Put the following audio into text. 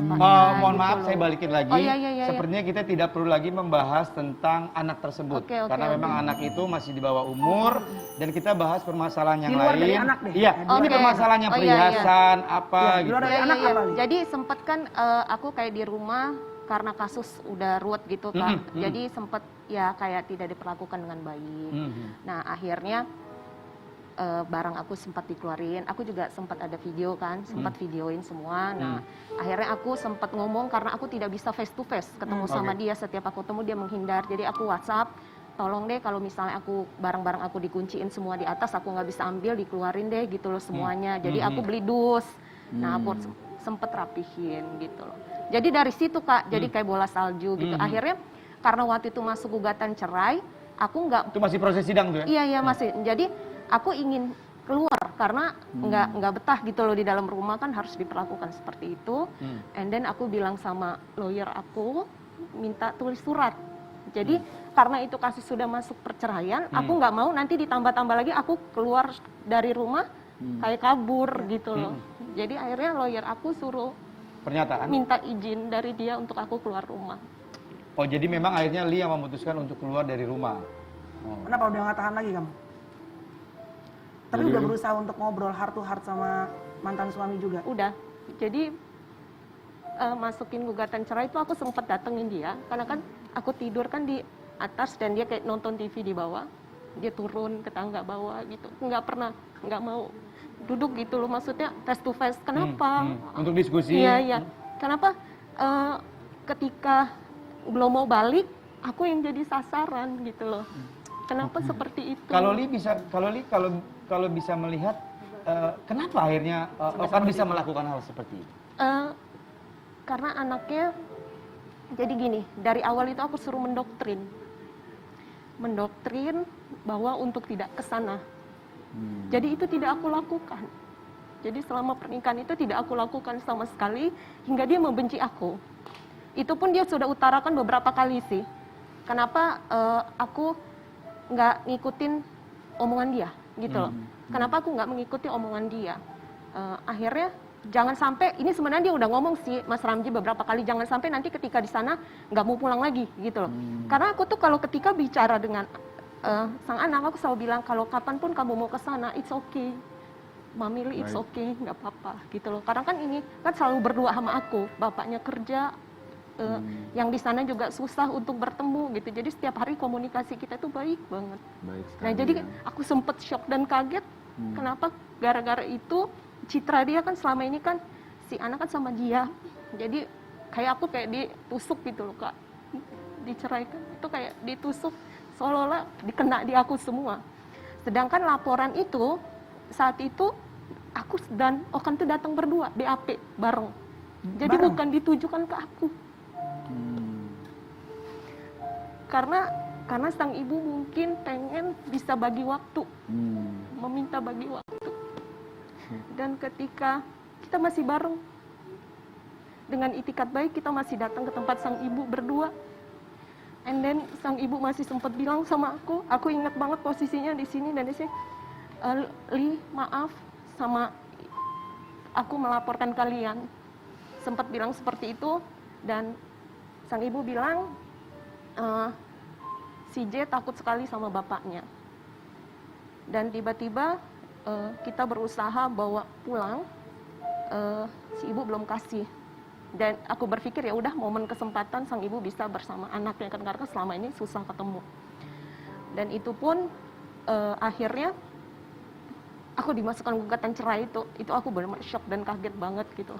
bapaknya. Mohon gitu maaf, loh. saya balikin lagi. Oh, iya, iya, iya. Sepertinya kita tidak perlu lagi membahas tentang anak tersebut. Karena memang anak itu masih di bawah umur. Dan kita bahas permasalahan yang Di luar lain. dari anak deh. Iya, ini permasalahan yang perhiasan, apa Di gitu. luar dari anak apa nih? Jadi sempet kan aku kayak di rumah karena kasus udah ruwet gitu kan. Jadi sempet ya kayak tidak diperlakukan dengan baik. Nah akhirnya barang aku sempat dikeluarin, aku juga sempat ada video kan, sempat videoin semua. Nah, akhirnya aku sempat ngomong karena aku tidak bisa face to face ketemu sama dia, setiap aku ketemu dia menghindar. Jadi aku WhatsApp, tolong deh kalau misalnya aku barang-barang aku dikunciin semua di atas, aku nggak bisa ambil, dikeluarin deh gitu loh semuanya. Jadi aku beli dus. Nah, aku sempet rapihin gitu loh. Jadi dari situ Kak, jadi kayak bola salju gitu. Akhirnya karena waktu itu masuk gugatan cerai, aku nggak. Itu masih proses sidang tuh ya? Iya masih. Jadi aku ingin keluar karena nggak betah gitu loh di dalam rumah kan harus diperlakukan seperti itu. And then aku bilang sama lawyer aku minta tulis surat. Jadi karena itu kasus sudah masuk perceraian, aku nggak mau nanti ditambah-tambah lagi aku keluar dari rumah kayak kabur gitu loh. Jadi akhirnya lawyer aku suruh pernyataan minta izin dari dia untuk aku keluar rumah. Oh jadi memang akhirnya Li yang memutuskan untuk keluar dari rumah. Kenapa udah nggak tahan lagi kamu? Tapi udah berusaha untuk ngobrol heart to heart sama mantan suami juga? Udah. Jadi masukin gugatan cerai itu aku sempat datengin dia. Karena kan aku tidur kan di atas dan dia kayak nonton TV di bawah. Dia turun ke tangga bawah gitu. Nggak mau duduk gitu loh. Maksudnya face to face. Kenapa? Untuk diskusi? Iya. Kenapa ketika belum mau balik, aku yang jadi sasaran gitu loh. Kenapa seperti itu? Kalau bisa melihat, kenapa akhirnya Okan bisa melakukan hal seperti itu? Karena anaknya, jadi gini, dari awal itu aku suruh mendoktrin bahwa untuk tidak ke sana. Jadi itu tidak aku lakukan. Jadi selama pernikahan itu tidak aku lakukan sama sekali, hingga dia membenci aku. Itu pun dia sudah utarakan beberapa kali sih. Kenapa aku nggak ngikutin omongan dia gitu loh. Kenapa aku nggak mengikuti omongan dia? Akhirnya jangan sampai, ini sebenarnya dia udah ngomong sih Mas Ramji beberapa kali, jangan sampai nanti ketika di sana nggak mau pulang lagi gitu loh. Karena aku tuh kalau ketika bicara dengan sang anak, aku selalu bilang kalau kapanpun kamu mau ke sana, it's okay. Mami, it's okay, nggak apa-apa gitu loh. Karena kan ini kan selalu berdua sama aku, bapaknya kerja, yang di sana juga susah untuk bertemu gitu. Jadi setiap hari komunikasi kita itu baik banget. Nah jadi aku sempet shock dan kaget. Kenapa? Gara-gara itu citra dia kan selama ini kan si anak kan sama dia. Jadi kayak aku kayak ditusuk gitu loh Kak. Diceraikan itu kayak ditusuk seolah-olah dikena di aku semua. Sedangkan laporan itu saat itu aku dan Okan tuh datang berdua BAP bareng. Jadi bukan ditujukan ke aku. Karena sang ibu mungkin pengen bisa bagi waktu, meminta bagi waktu. Dan ketika kita masih bareng, dengan itikat baik kita masih datang ke tempat sang ibu berdua. And then sang ibu masih sempat bilang sama aku ingat banget posisinya di sini dan di sini, Li maaf sama aku melaporkan kalian. Sempat bilang seperti itu dan sang ibu bilang, si J takut sekali sama bapaknya. Dan tiba-tiba kita berusaha bawa pulang, si ibu belum kasih. Dan aku berpikir ya udah momen kesempatan sang ibu bisa bersama anaknya kan karena selama ini susah ketemu. Dan itu pun akhirnya aku dimasukkan gugatan cerai itu aku benar-benar shock dan kaget banget gitu.